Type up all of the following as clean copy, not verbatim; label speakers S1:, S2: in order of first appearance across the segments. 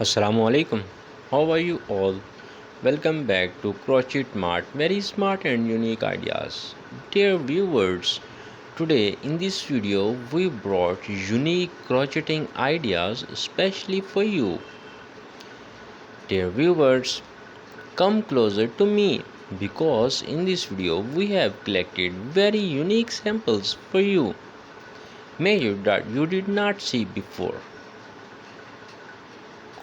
S1: Assalamu alaikum. How are you all? Welcome back to Crochet Mart. Very smart and unique ideas. Dear viewers, today in this video we brought unique crocheting ideas especially for you. Dear viewers, come closer to me because in this video we have collected very unique samples for you. Maybe that you did not see before.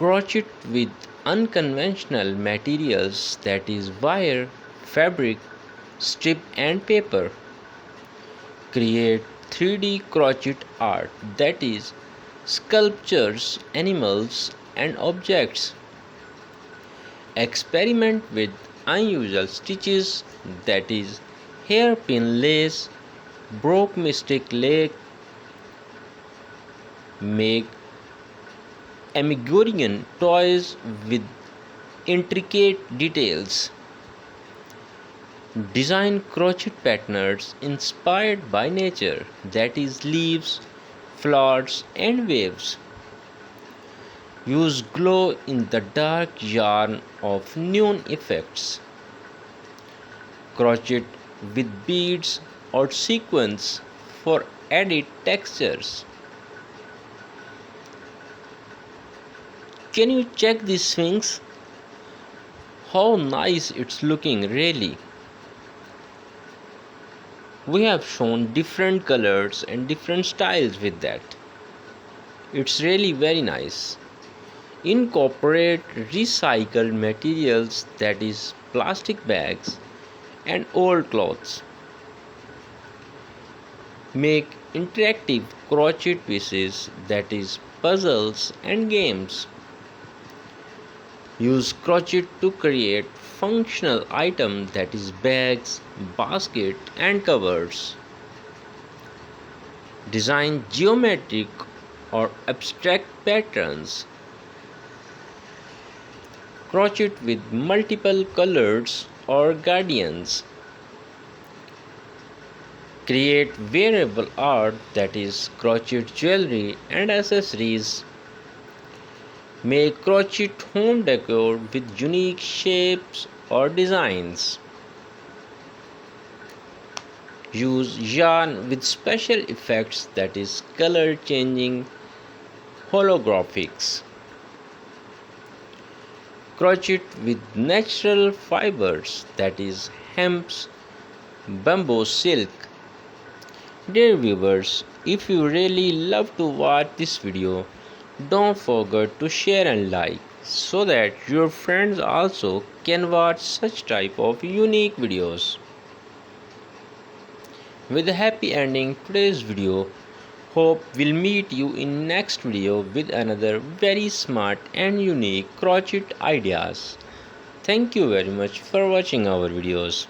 S1: Crochet with unconventional materials, that is wire, fabric, strip and paper. Create 3D crochet art, that is sculptures, animals and objects. Experiment with unusual stitches, that is hairpin lace, broke mystic leg. Make Amigurinian toys with intricate details. Design crochet patterns inspired by nature, that is leaves, flowers and waves. Use glow in the dark yarn of neon effects. Crochet with beads or sequins for added textures. Can you check these swings? How nice it's looking really. We have shown different colors and different styles with that. It's really very nice. Incorporate recycled materials, that is plastic bags and old clothes. Make interactive crochet pieces, that is puzzles and games. Use crochet to create functional items, that is bags, basket and covers. Design geometric or abstract patterns. Crochet with multiple colors or guardians. Create wearable art, that is crochet jewelry and accessories. Make crochet home decor with unique shapes or designs. Use yarn with special effects, that is color changing holographics. Crochet with natural fibers, that is hemps, bamboo silk. Dear viewers, if you really love to watch this video, don't forget to share and like so that your friends also can watch such type of unique videos. With a happy ending today's video. Hope we'll meet you in next video with another very smart and unique crochet ideas. Thank you very much for watching our videos.